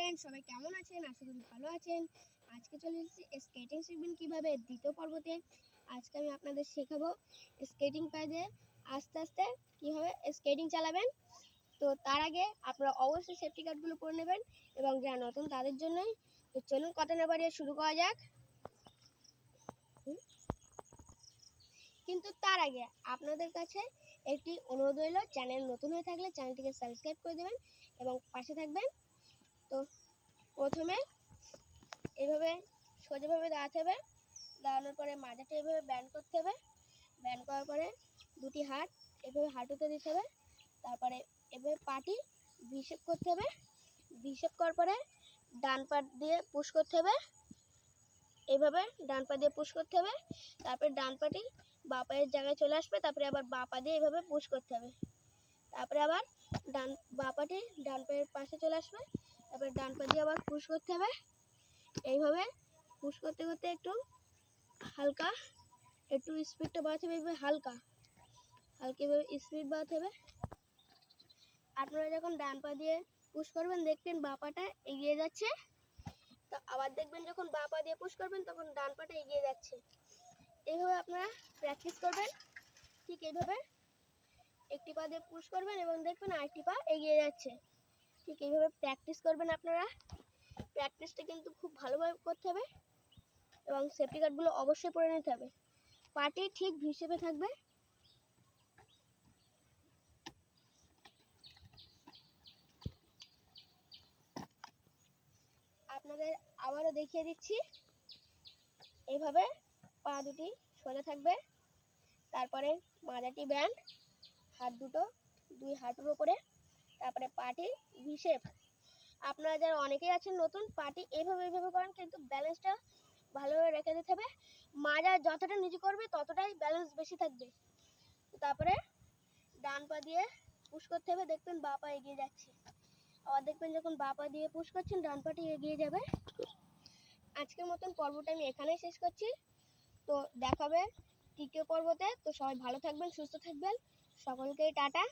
Friends, সবাই কেমন আছেন? আশা করি ভালো আছেন। আজকে চলে এসেছি স্কেটিং শিখবেন কিভাবে দ্বিতীয় পর্বতে। আজকে আমি আপনাদের শেখাবো স্কেটিং পায়ে আস্তে আস্তে কিভাবে স্কেটিং চালাবেন। তো তার আগে আপনারা অবশ্যই সেফটি গার্ডগুলো পরে নেবেন এবং যারা নতুন তাদের জন্যই। তো চলুন কথা না বাড়িয়ে শুরু করা যাক। কিন্তু তার আগে আপনাদের কাছে একটি অনুরোধ রইল, চ্যানেল নতুন হয়ে থাকলে চ্যানেলটিকে সাবস্ক্রাইব করে দেবেন এবং পাশে থাকবেন। তো প্রথমে এইভাবে সোজাভাবে দাঁড়াতে হবে। দাঁড়ানোর পরে মাথাটা এভাবে ব্যান্ড করতে হবে। ব্যান্ড করার পরে দুটি হাত এভাবে হাঁটুতে দিতে হবে। তারপরে এভাবে পাটি ভি শেপ করতে হবে। ভি শেপ করার পরে ডান পা দিয়ে পুশ করতে হবে। এইভাবে ডান পা দিয়ে পুশ করতে হবে। তারপরে ডান পাটি বাঁ পায়ের জায়গায় চলে আসবে। তারপরে আবার বাঁ পা দিয়ে এইভাবে পুশ করতে হবে। তারপরে আবার বাঁ পাটি ডান পায়ের পাশে চলে আসবে। তারপরে ডান পা দিয়ে আবার পুশ করতে হবে। এইভাবে পুশ করতে করতে একটু হালকা একটু স্পিডটা বাড়াতে হবে। এইভাবে হালকা এভাবে স্পিড বাড়াতে হবে। আপনারা যখন ডান পা দিয়ে পুশ করবেন দেখবেন বাঁ পাটা এগিয়ে যাচ্ছে। তো আবার দেখবেন যখন বাঁ পা দিয়ে পুশ করবেন তখন ডান পাটা এগিয়ে যাচ্ছে। এইভাবে আপনারা প্র্যাকটিস করবেন। ঠিক এইভাবে একটি পা দিয়ে পুশ করবেন এবং দেখবেন আরেকটি পা এগিয়ে যাচ্ছে। ঠিক এইভাবে প্র্যাকটিস করবেন আপনারা। প্র্যাকটিসটা কিন্তু খুব ভালোভাবে করতে হবে এবং সেফটি গার্ডগুলো অবশ্যই পরে নিতে হবে। পাটি ঠিক ভি শেপে থাকবে। আপনাদের আবারও দেখিয়ে দিচ্ছি। এইভাবে পা দুটি সোজা থাকবে। তারপরে মাথাটি ব্যান্ড, হাত দুটো দুই হাঁটুর ওপরে। তারপরে পাটি ভি শেপ। আপনারা যারা অনেকেই আছেন নতুন, পাটি এইভাবে করেন, কিন্তু ব্যালেন্সটা ভালোভাবে রেখে দিতে হবে। মাজা যতটা নিচু করবে ততটাই ব্যালেন্স বেশি থাকবে। তারপরে ডান পা দিয়ে পুশ করতে হবে। দেখবেন বাঁ পা এগিয়ে যাচ্ছে। আবার দেখবেন যখন বাঁ পা দিয়ে পুশ করছেন ডান পাটি এগিয়ে যাবে। আজকের মতন পর্বটা আমি এখানেই শেষ করছি। তো দেখাবে তৃতীয় পর্বতে। তো সবাই ভালো থাকবেন, সুস্থ থাকবেন। সকলকে টাটা।